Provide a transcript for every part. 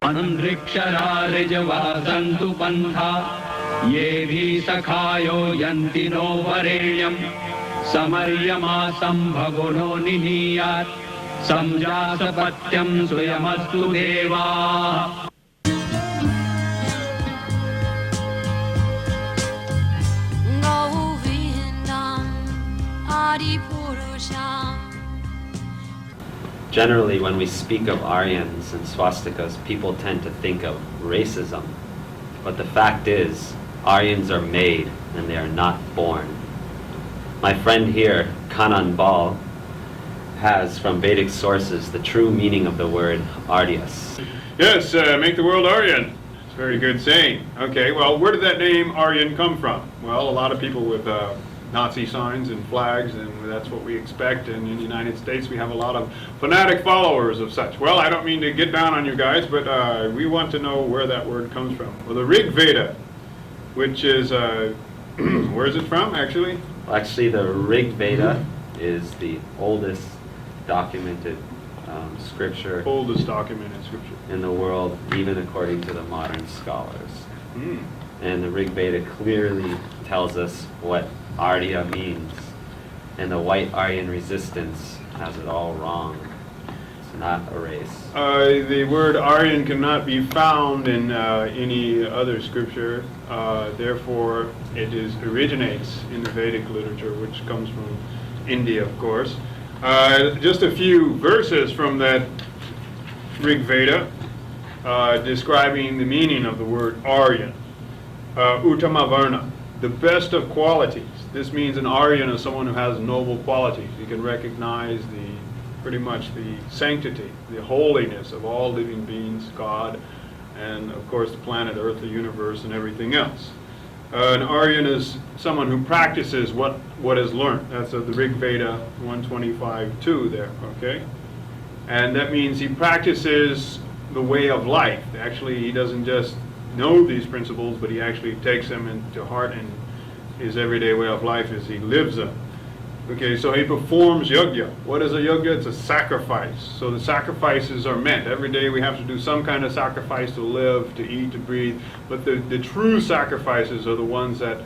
Andrikshararijavasantu pantha yevi sakhayo yanti no varenyam samaryama sambhaguno niniyat samjasapatyam swayamastu deva. Generally, when we speak of Aryans and swastikas, people tend to think of racism. But the fact is, Aryans are made and they are not born. My friend here, Kanan Bal, has from Vedic sources the true meaning of the word Aryas. Yes, make the world Aryan. It's a very good saying. Okay, well, where did that name Aryan come from? Well, a lot of people with Nazi signs and flags, and that's what we expect. And in the United States, we have a lot of fanatic followers of such. Well, I don't mean to get down on you guys, but we want to know where that word comes from. Well, the Rig Veda, which is, where is it from, actually? Well, actually, the Rig Veda is the oldest documented scripture. Oldest documented scripture in the world, even according to the modern scholars. Mm. And the Rig Veda clearly tells us what Arya means, and the white Aryan resistance has it all wrong. It's not a race. The word Aryan cannot be found in any other scripture. Therefore, it originates in the Vedic literature, which comes from India, of course. Just a few verses from that Rig Veda describing the meaning of the word Aryan. Uttama Varna, the best of qualities. This means an Aryan is someone who has noble qualities. You can recognize pretty much the sanctity, the holiness of all living beings, God, and of course the planet Earth, the universe, and everything else. An Aryan is someone who practices what is learned. That's the Rig Veda 125.2 there, okay? And that means he practices the way of life. Actually, he doesn't just know these principles, but he actually takes them into heart, and his everyday way of life is he lives them. Okay, so he performs yajna. What is a yajna? It's a sacrifice. So the sacrifices are meant. Every day we have to do some kind of sacrifice to live, to eat, to breathe. But the true sacrifices are the ones that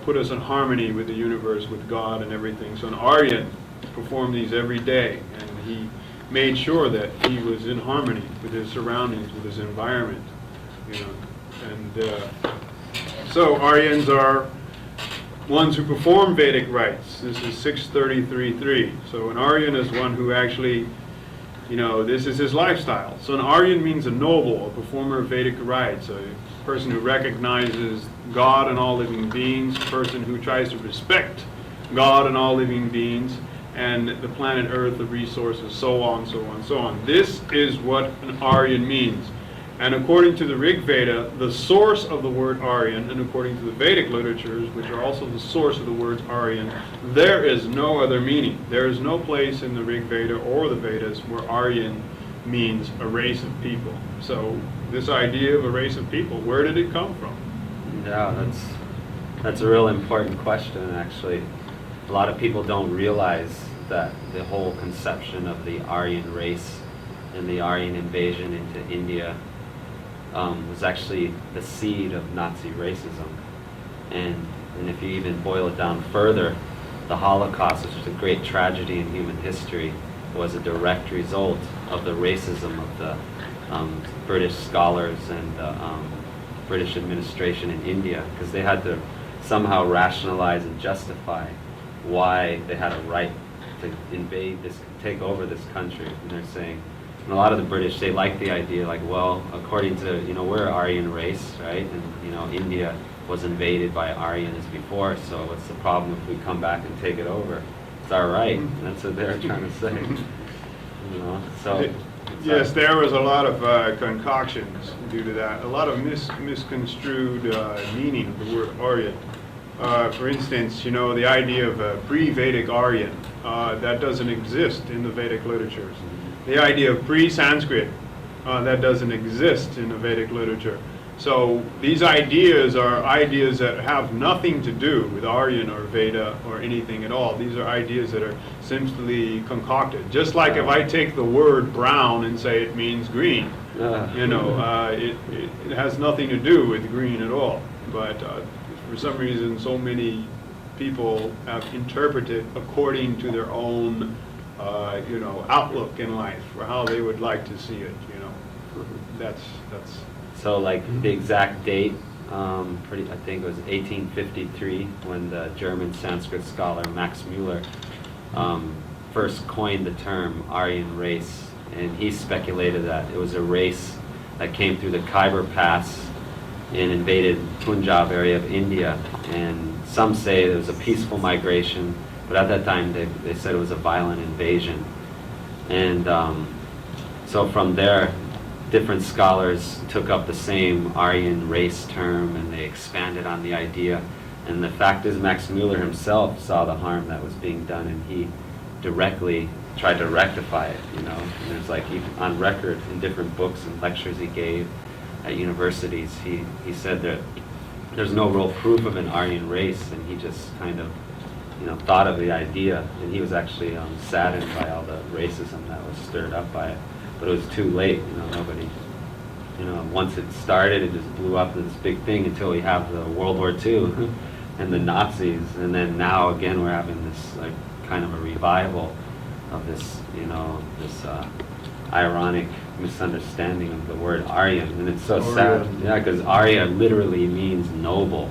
put us in harmony with the universe, with God and everything. So an Aryan performed these every day, and he made sure that he was in harmony with his surroundings, with his environment. You know, and so Aryans are ones who perform Vedic rites. This is 633.3. So an Aryan is one who actually, you know, this is his lifestyle. So an Aryan means a noble, a performer of Vedic rites, a person who recognizes God and all living beings, a person who tries to respect God and all living beings, and the planet Earth, the resources, so on, so on, so on. This is what an Aryan means. And according to the Rig Veda, the source of the word Aryan, and according to the Vedic literatures, which are also the source of the words Aryan, there is no other meaning. There is no place in the Rig Veda or the Vedas where Aryan means a race of people. So this idea of a race of people, where did it come from? Yeah, that's a real important question, actually. A lot of people don't realize that the whole conception of the Aryan race and the Aryan invasion into India was actually the seed of Nazi racism. And if you even boil it down further, the Holocaust, which was a great tragedy in human history, was a direct result of the racism of the British scholars and the British administration in India, because they had to somehow rationalize and justify why they had a right to take over this country. And they're saying, and a lot of the British, they like the idea, like, well, according to, you know, we're an Aryan race, right? And, you know, India was invaded by Aryans before, so what's the problem if we come back and take it over? It's our right. And that's what they're trying to say. You know, so. Yes, there was a lot of concoctions due to that. A lot of misconstrued meaning of the word Aryan. For instance, you know, the idea of a pre-Vedic Aryan, that doesn't exist in the Vedic literatures. The idea of pre-Sanskrit, that doesn't exist in the Vedic literature. So these ideas are ideas that have nothing to do with Aryan or Veda or anything at all. These are ideas that are simply concocted. Just like if I take the word brown and say it means green, it has nothing to do with green at all. But for some reason, so many people have interpreted according to their own, outlook in life, or how they would like to see it. That's. So like the exact date, I think it was 1853 when the German Sanskrit scholar Max Müller first coined the term Aryan race, and he speculated that it was a race that came through the Khyber Pass and invaded Punjab area of India, and some say it was a peaceful migration, but at that time they said it was a violent invasion. And so from there, different scholars took up the same Aryan race term and they expanded on the idea. And the fact is, Max Müller himself saw the harm that was being done, and he directly tried to rectify it, And there's on record in different books and lectures he gave at universities, he said that there's no real proof of an Aryan race, and he just kind of, thought of the idea, and he was actually saddened by all the racism that was stirred up by it. But it was too late, nobody, once it started, it just blew up into this big thing until we have the World War II and the Nazis, and then now again we're having this kind of a revival of this, this ironic misunderstanding of the word Aryan, and it's so sad, because Arya literally means noble,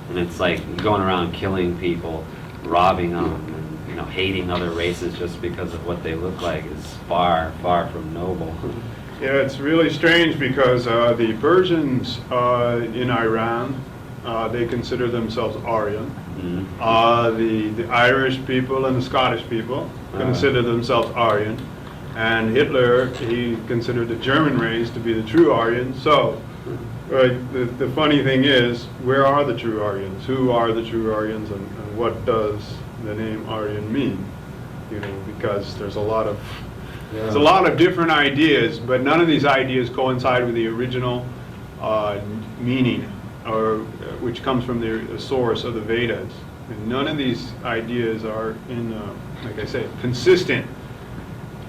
and it's like going around killing people, robbing them, and hating other races just because of what they look like is far, far from noble. Yeah, it's really strange because the Persians in Iran, they consider themselves Aryan. Mm-hmm. The Irish people and the Scottish people consider themselves Aryan. And Hitler, he considered the German race to be the true Aryan. So, the funny thing is, where are the true Aryans? Who are the true Aryans, and what does the name Aryan mean? Because there's a lot of different ideas, but none of these ideas coincide with the original meaning, or which comes from the source of the Vedas. And none of these ideas are like I say, consistent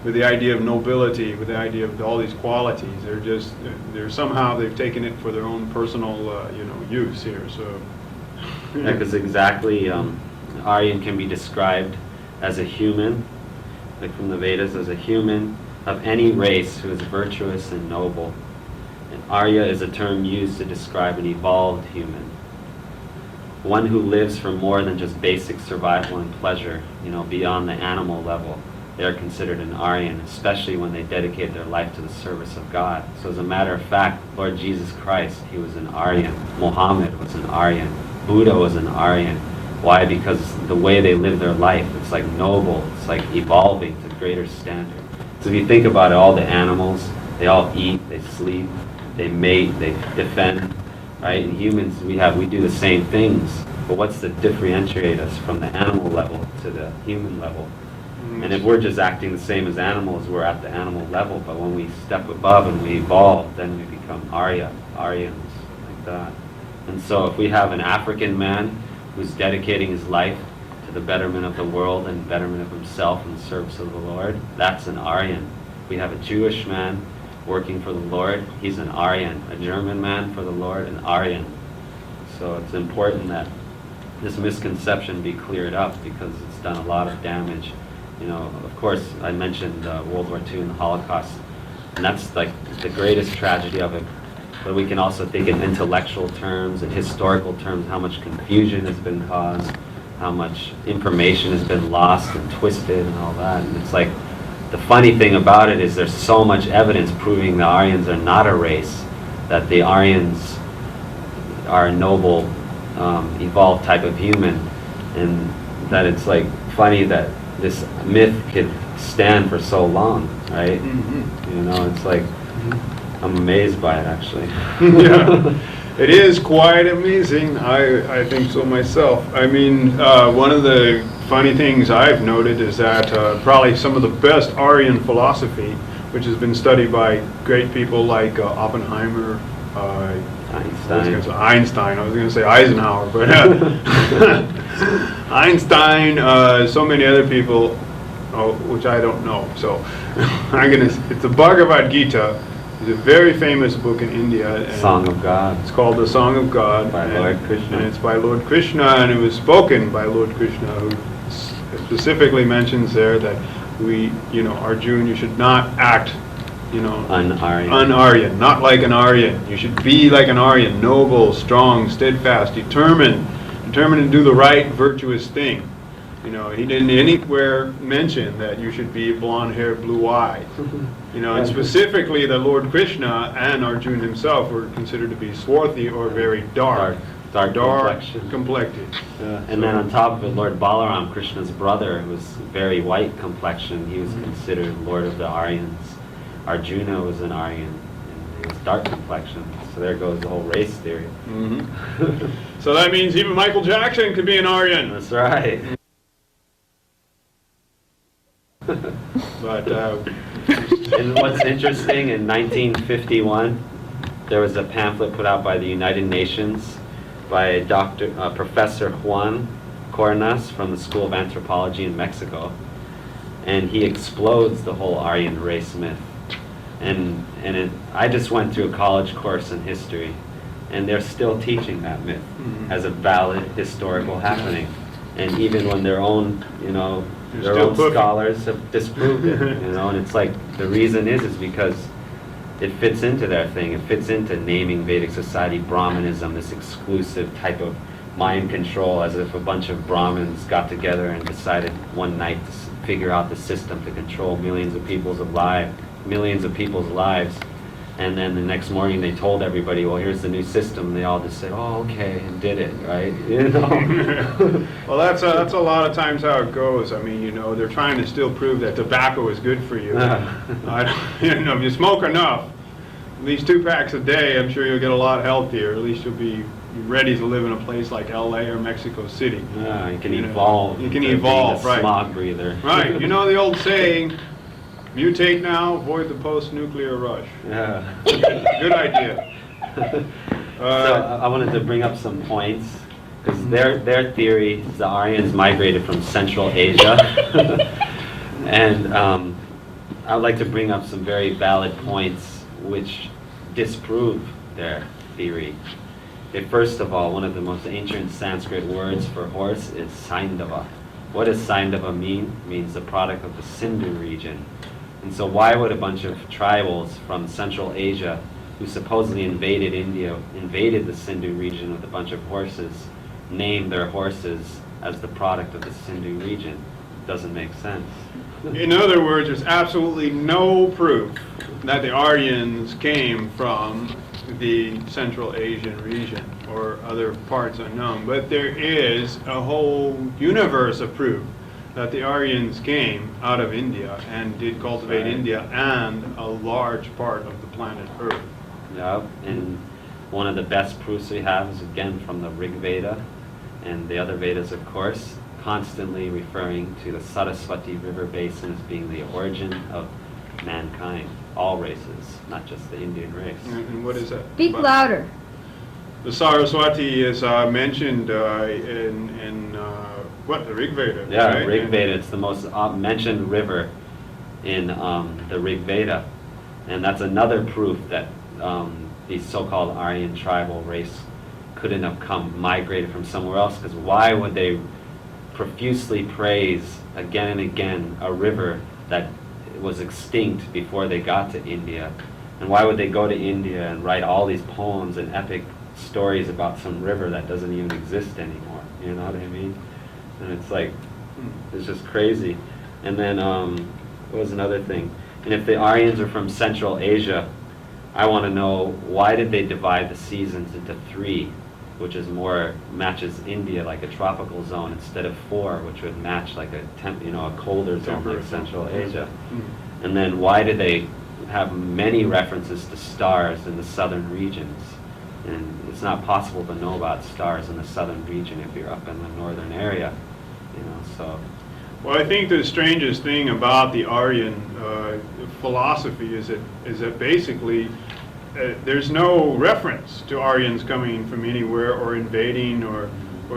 with the idea of nobility, with the idea of all these qualities. They're somehow they've taken it for their own personal, use here. So. Yeah, because exactly, Aryan can be described as a human, like from the Vedas, as a human of any race who is virtuous and noble. And Arya is a term used to describe an evolved human, one who lives for more than just basic survival and pleasure, beyond the animal level. They are considered an Aryan, especially when they dedicate their life to the service of God. So as a matter of fact, Lord Jesus Christ, he was an Aryan. Muhammad was an Aryan. Buddha was an Aryan. Why? Because the way they live their life, it's like noble, it's like evolving to greater standard. So if you think about it, all the animals, they all eat, they sleep, they mate, they defend, right? And humans, we do the same things, but what's to differentiate us from the animal level to the human level? And if we're just acting the same as animals, we're at the animal level, but when we step above and we evolve, then we become Aryans, like that. And so if we have an African man who's dedicating his life to the betterment of the world and betterment of himself in the service of the Lord, that's an Aryan. We have a Jewish man working for the Lord, he's an Aryan. A German man for the Lord, an Aryan. So it's important that this misconception be cleared up, because it's done a lot of damage. Of course, I mentioned World War II and the Holocaust, and that's like the greatest tragedy of it. But we can also think in intellectual terms and historical terms, how much confusion has been caused, how much information has been lost and twisted and all that. And it's like, the funny thing about it is there's so much evidence proving the Aryans are not a race, that the Aryans are a noble, evolved type of human, and that it's like funny that this myth could stand for so long, right? Mm-hmm. It's like, I'm amazed by it, actually. Yeah, it is quite amazing. I think so myself. I mean, one of the funny things I've noted is that probably some of the best Aryan philosophy, which has been studied by great people like Oppenheimer, Einstein. I was going to say Eisenhower, but Einstein, so many other people, which I don't know. So it's the Bhagavad Gita. It's a very famous book in India. And Song of God. It's called the Song of God. By Lord Krishna. And it's by Lord Krishna, and it was spoken by Lord Krishna, who specifically mentions there that Arjuna, you should not act, un-Aryan, not like an Aryan. You should be like an Aryan, noble, strong, steadfast, determined to do the right, virtuous thing. He didn't anywhere mention that you should be blonde-haired, blue-eyed. And specifically that Lord Krishna and Arjuna himself were considered to be swarthy or very dark complected. And then on top of it, Lord Balaram, Krishna's brother, was very white complexion. He was considered Lord of the Aryans. Arjuna was an Aryan, and he was dark complexion. So there goes the whole race theory. So that means even Michael Jackson could be an Aryan. That's right. But and what's interesting, in 1951, there was a pamphlet put out by the United Nations by Professor Juan Cornas from the School of Anthropology in Mexico, and he explodes the whole Aryan race myth. I just went through a college course in history, and they're still teaching that myth as a valid historical happening. And even when their own, their own scholars have disproved it, and it's like the reason is because it fits into their thing. It fits into naming Vedic society Brahmanism, this exclusive type of mind control, as if a bunch of Brahmins got together and decided one night to figure out the system to control millions of people's lives. And then the next morning they told everybody, well, here's the new system. And they all just said, oh, okay, and did it, right? Well, that's a lot of times how it goes. I mean, they're trying to still prove that tobacco is good for you. If you smoke enough, at least 2 packs a day, I'm sure you'll get a lot healthier. At least you'll be ready to live in a place like LA or Mexico City. You can evolve. You can evolve, right? Smog breather. Right. The old saying, mutate now, avoid the post-nuclear rush. Yeah. Good idea. So I wanted to bring up some points, because their theory is the Aryans migrated from Central Asia. And I'd like to bring up some very valid points which disprove their theory. First of all, one of the most ancient Sanskrit words for horse is Saindava. What does Saindava mean? It means the product of the Sindhu region. And so why would a bunch of tribals from Central Asia, who supposedly invaded India, invaded the Sindhu region with a bunch of horses, name their horses as the product of the Sindhu region? It doesn't make sense. In other words, there's absolutely no proof that the Aryans came from the Central Asian region or other parts unknown, but there is a whole universe of proof that the Aryans came out of India and did cultivate India and a large part of the planet Earth. Yeah, and one of the best proofs we have is again from the Rig Veda and the other Vedas, of course, constantly referring to the Saraswati River basin as being the origin of mankind, all races, not just the Indian race. And what is that? Speak louder. The Saraswati is mentioned in the Rig Veda. Yeah, right? Rig Veda. It's the most mentioned river in the Rig Veda, and that's another proof that the so-called Aryan tribal race couldn't have migrated from somewhere else. Because why would they profusely praise again and again a river that was extinct before they got to India? And why would they go to India and write all these poems and epic stories about some river that doesn't even exist anymore? You know what I mean? And it's like, it's just crazy. And then, what was another thing? And if the Aryans are from Central Asia, I want to know, why did they divide the seasons into 3, which is more matches India like a tropical zone, instead of 4, which would match like a colder zone like Central Asia? And then why did they have many references to stars in the southern regions? And it's not possible to know about stars in the southern region if you're up in the northern area, so. Well, I think the strangest thing about the Aryan philosophy is that basically there's no reference to Aryans coming from anywhere or invading, or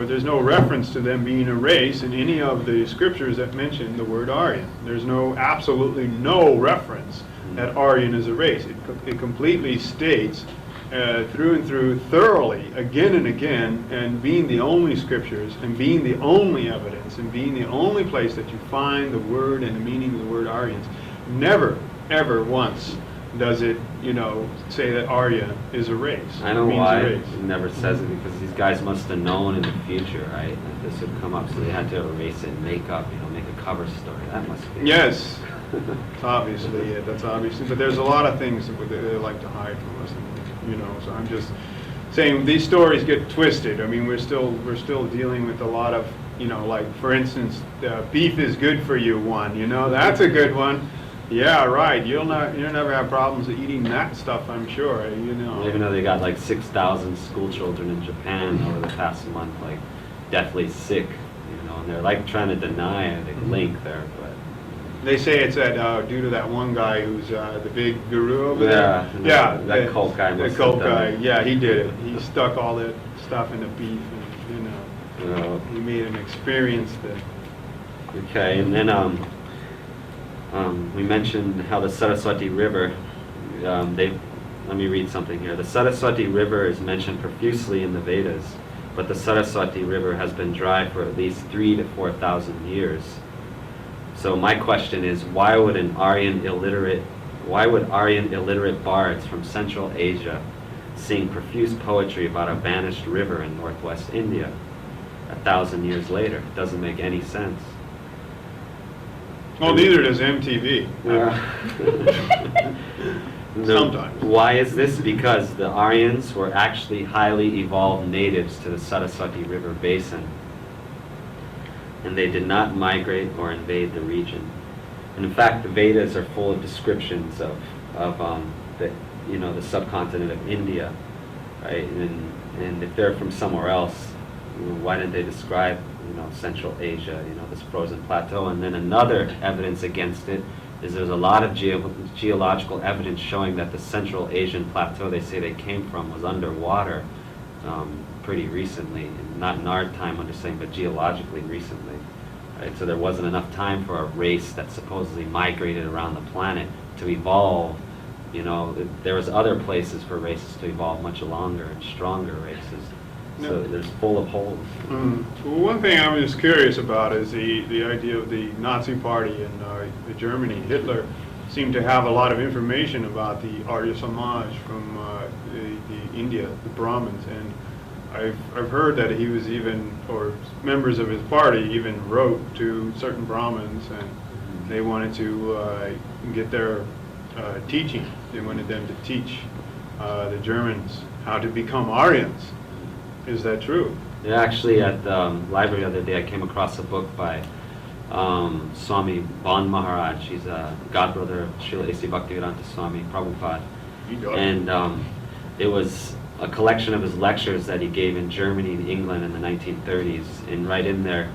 there's no reference to them being a race in any of the scriptures that mention the word Aryan. There's absolutely no reference that Aryan is a race. It completely states through and through, thoroughly, again and again, and being the only scriptures, and being the only evidence, and being the only place that you find the word and the meaning of the word Aryans. Never, ever once does it, say that Arya is a race. I know why it never says it, because these guys must have known in the future, right, that this would come up, so they had to erase it and make a cover story. That must be. Yes, it's obviously it. That's obviously, but there's a lot of things that they like to hide from us, so I'm just saying these stories get twisted. I mean, we're still dealing with a lot of, like, for instance, beef is good for you one, that's a good one. Yeah, right. You'll never have problems with eating that stuff, I'm sure. Even though they got like 6,000 school children in Japan over the past month, like deathly sick, and they're like trying to deny the link there, but they say it's that due to that one guy who's the big guru over there. Yeah, that cult guy. The cult guy. Yeah, he did it. He stuck all that stuff in the beef, and he made an experience that. Okay, and then we mentioned how the Saraswati River, let me read something here. The Saraswati River is mentioned profusely in the Vedas, but the Saraswati River has been dry for at least 3,000 to 4,000 years. So my question is, why would Aryan illiterate bards from Central Asia sing profuse poetry about a vanished river in northwest India 1,000 years later? It doesn't make any sense. Well, neither does MTV. Sometimes. Why is this? Because the Aryans were actually highly evolved natives to the Saraswati River basin, and they did not migrate or invade the region. And in fact, the Vedas are full of descriptions of the subcontinent of India, right? And if they're from somewhere else, why didn't they describe Central Asia, this frozen plateau? And then another evidence against it is there's a lot of geological evidence showing that the Central Asian plateau they say they came from was underwater pretty recently, not in our time understanding, but geologically recently. Right? So there wasn't enough time for a race that supposedly migrated around the planet to evolve. There was other places for races to evolve much longer and stronger races. So there's full of holes. Well, one thing I'm just curious about is the idea of the Nazi Party in Germany. Hitler seemed to have a lot of information about the Arya Samaj from the India, the Brahmins, and I've heard that he was or members of his party even wrote to certain Brahmins, and they wanted to get their teaching. They wanted them to teach the Germans how to become Aryans. Is that true? Yeah, actually, at the library the other day, I came across a book by Swami Ban Maharaj. He's a godbrother of Srila A.C. Bhaktivedanta Swami Prabhupada. And it was a collection of his lectures that he gave in Germany and England in the 1930s. And right in there,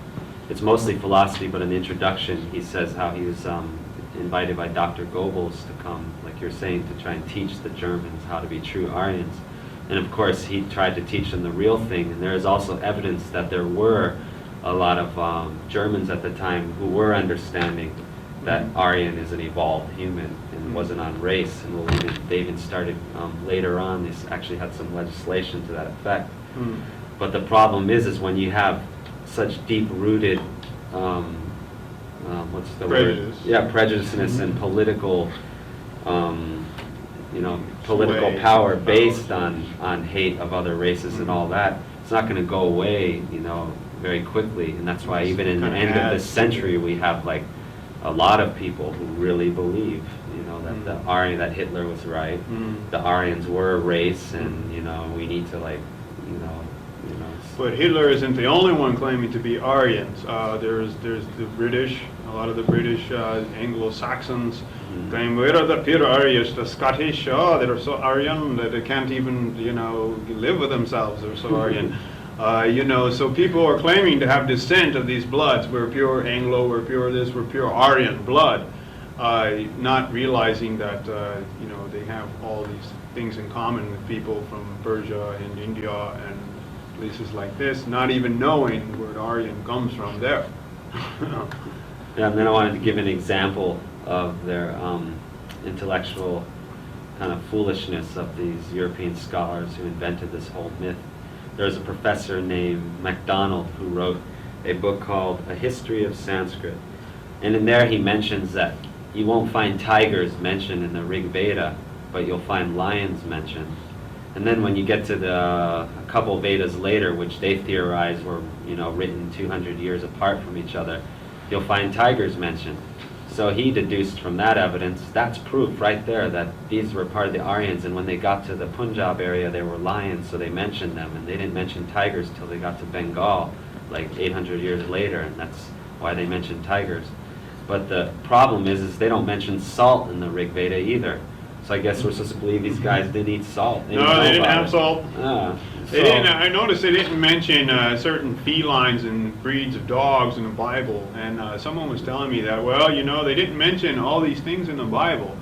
it's mostly philosophy, but in the introduction, he says how he was invited by Dr. Goebbels to come, like you're saying, to try and teach the Germans how to be true Aryans. And of course, he tried to teach them the real thing. And there is also evidence that there were a lot of Germans at the time who were understanding that Aryan is an evolved human and wasn't on race. And they even started later on, they actually had some legislation to that effect. But the problem is when you have such deep-rooted, what's the prejudice. word? Yeah, prejudiceness and political political Sway. power based on hate of other races and all that, it's not going to go away, very quickly. And that's why even in the end of this century, we have like a lot of people who really believe, that that Hitler was right, the Aryans were a race, and we need to But Hitler isn't the only one claiming to be Aryans. There's the British, a lot of the British Anglo-Saxons claim, where are the pure Aryans, the Scottish, they're so Aryan that they can't even, live with themselves, they're so Aryan. So people are claiming to have descent of these bloods. We're pure Anglo, we're pure this, we're pure Aryan blood. not realizing that they have all these things in common with people from Persia and India and places like this, not even knowing where the Aryan comes from there. Yeah, and then I wanted to give an example of their intellectual kind of foolishness of these European scholars who invented this whole myth. There's a professor named MacDonald who wrote a book called A History of Sanskrit. And in there he mentions that you won't find tigers mentioned in the Rig Veda, but you'll find lions mentioned. And then when you get to a couple Vedas later, which they theorize were written 200 years apart from each other, you'll find tigers mentioned. So he deduced from that evidence, that's proof right there that these were part of the Aryans, and when they got to the Punjab area, there were lions, so they mentioned them, and they didn't mention tigers till they got to Bengal, like 800 years later, and that's why they mentioned tigers. But the problem is they don't mention salt in the Rig Veda either. So I guess we're supposed to believe these guys didn't eat salt. No, they didn't have salt. They didn't. I noticed they didn't mention certain felines and breeds of dogs in the Bible. And someone was telling me that, well, they didn't mention all these things in the Bible.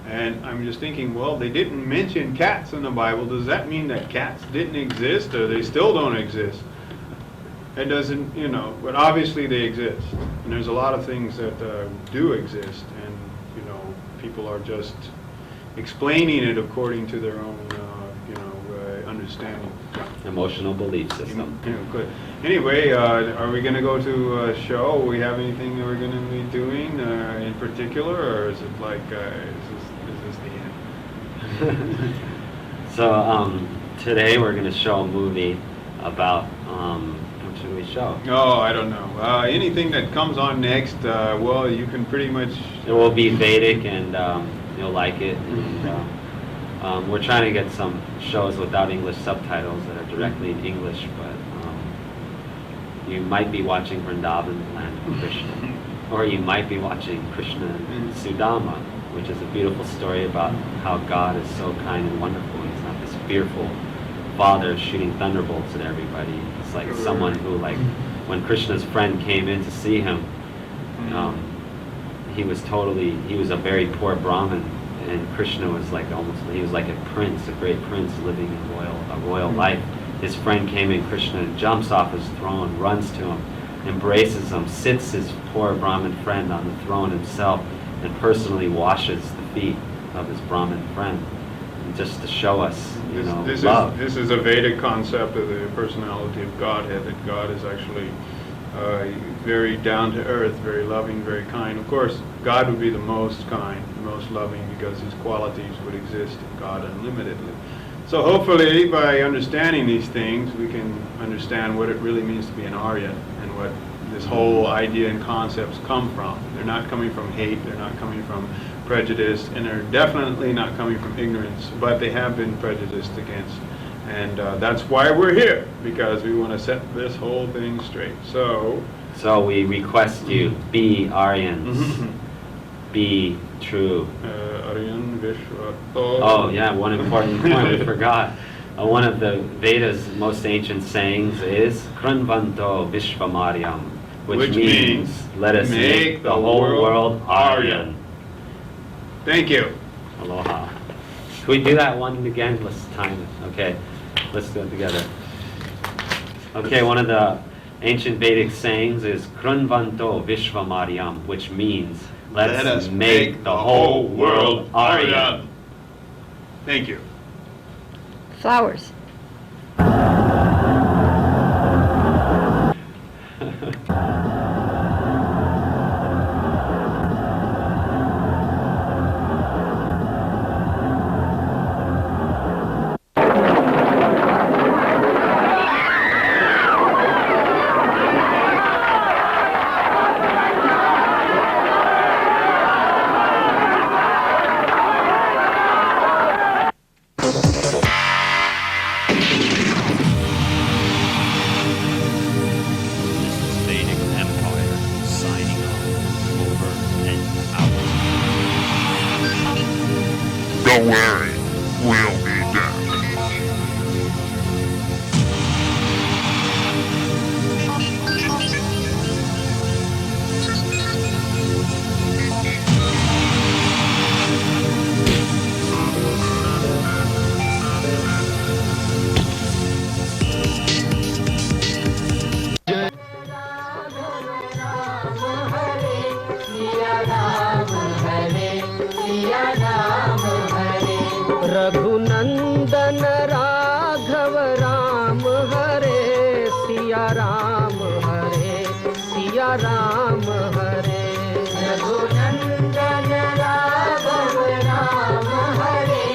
And I'm just thinking, well, they didn't mention cats in the Bible. Does that mean that cats didn't exist, or they still don't exist? It doesn't, but obviously they exist. And there's a lot of things that do exist, and, people are just explaining it according to their own, understanding. Emotional belief system. Good. Anyway, are we going to go to a show? We have anything that we're going to be doing in particular, or is it like, is this the end? So today we're going to show a movie about, what should we show? Oh, I don't know. Anything that comes on next, well, you can pretty much... It will be Vedic, and you'll like it. And, we're trying to get some shows without English subtitles that are directly in English, but you might be watching Vrndavan, land of Krishna, or you might be watching Krishna and Sudama, which is a beautiful story about how God is so kind and wonderful. He's not this fearful father shooting thunderbolts at everybody. It's like someone who, like, when Krishna's friend came in to see him, he was a very poor Brahmin, and Krishna was like he was like a prince, a great prince living a royal life. His friend came in, Krishna jumps off his throne, runs to him, embraces him, sits his poor Brahmin friend on the throne himself, and personally washes the feet of his Brahmin friend, just to show us, love. This is a Vedic concept of the personality of Godhead, that God is actually very down to earth, very loving, very kind. Of course, God would be the most kind, the most loving, because his qualities would exist in God unlimitedly. So hopefully, by understanding these things, we can understand what it really means to be an Aryan, and what this whole idea and concepts come from. They're not coming from hate, they're not coming from prejudice, and they're definitely not coming from ignorance, but they have been prejudiced against. And that's why we're here, because we want to set this whole thing straight. So we request you, be Aryans, be true. Aryan Vishwa. Oh yeah, one important point we forgot. One of the Veda's most ancient sayings is Krunvanto Vishvamaryam, which means let us make the whole world Aryan. Thank you. Aloha. Can we do that one again? Let's time it. Okay, let's do it together. Okay, one of the ancient Vedic sayings is Krunvanto Vishvamaryam, which means let us make the whole world Aryan. Thank you. Flowers. Ram हरे। रघुनंदन राघव राम हरे,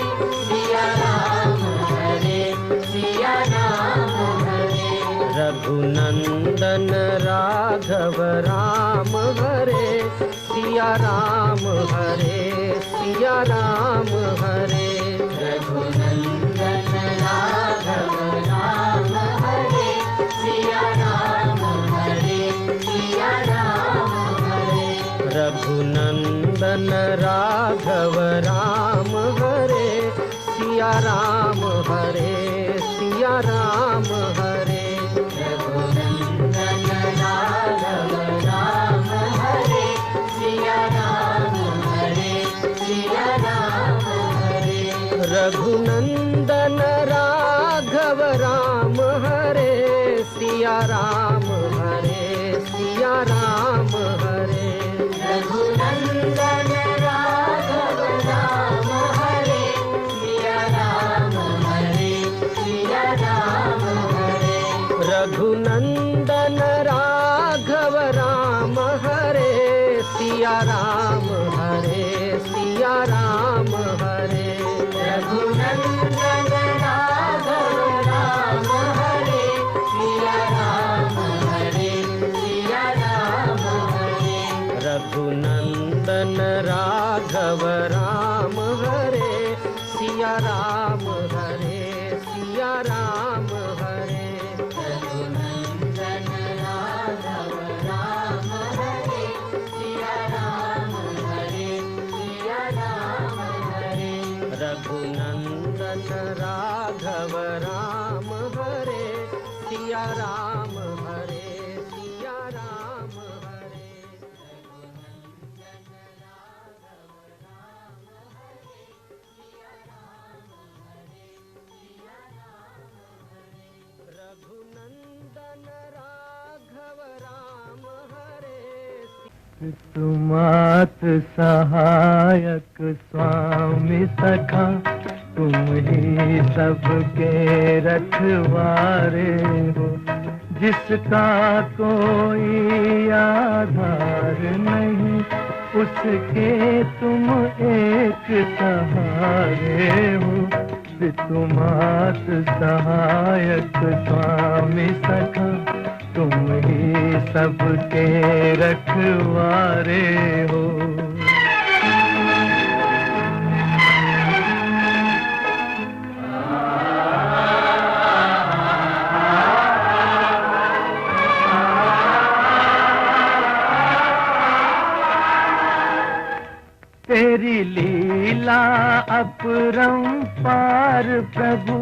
सिया राम हरे, सिया राम हरे। रघुनंदन राघव राम हरे, सिया राम हरे, सिया राम हरे। रघुनंदन राघव राम हरे, सिया राम हरे, सिया राम हरे। रघुनंदन राघव राम हरे, सिया राम हरे, सिया राम हरे। रघुनंदन राघव राम हरे, सिया राम हरे, सिया राम हरे। रघुनंदन राघव राम हरे, सिया राम हरे, सिया राम हरे। रघुनंदन राघव राम हरे, सिया राम हरे, सिया राम हरे। रघुनंदन राघव राम हरे, सिया राम हरे, सिया राम हरे। रघुनंदन राघव राम हरे, सिया राम हरे, सिया राम हरे। रघुनंदन राघव राम हरे, सिया राम हरे, सिया राम हरे। रघुनंदन राघव राम हरे, सिया राम हरे, सिया राम हरे। रघुनंदन राघव राम हरे, सिया राम हरे, सिया राम हरे। रघुनंदन राघव राम हरे। तुमात सहायक स्वामी सखा, तुम ही सबके रखवारे हो। जिसका कोई आधार नहीं, उसके तुम एक सहारे हो। तुमात सहायक स्वामी सखा, तुम ही सबके रखवारे हो। तेरी लीला अपरंपार प्रभु,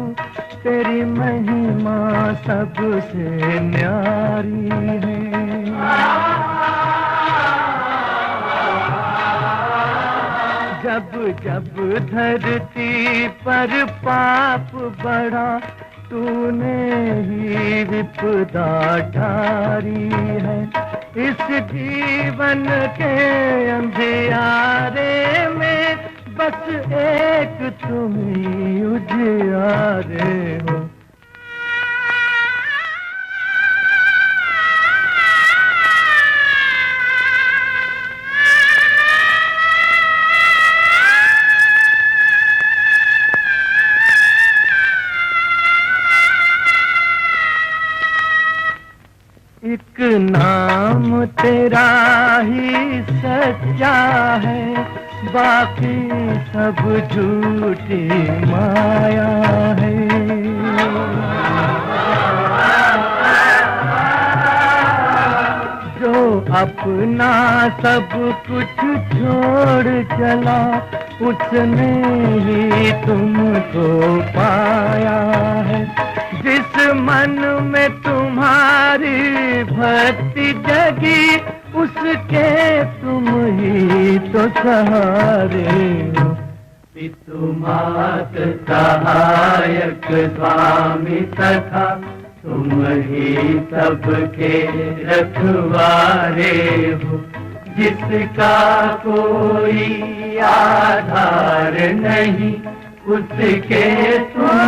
तेरी महिमा सबसे न्यारी है। जब जब धरती पर पाप बढ़ा, तूने ही विपदा टारी है। इस जीवन के अंधियारे में बस एक तुम ही उजियारे हो। एक नाम तेरा ही सच्चा है, बाकी सब झूठी माया है। जो अपना सब कुछ छोड़ चला, उसने ही तुमको पाया है। जिस मन में तुम्हारी भक्ति जगी, उसके तुम ही तो सहारे हो। पितुमात सहायक स्वामी सखा, तुम ही सबके रखवारे हो। जिसका कोई आधार नहीं, उसके तुम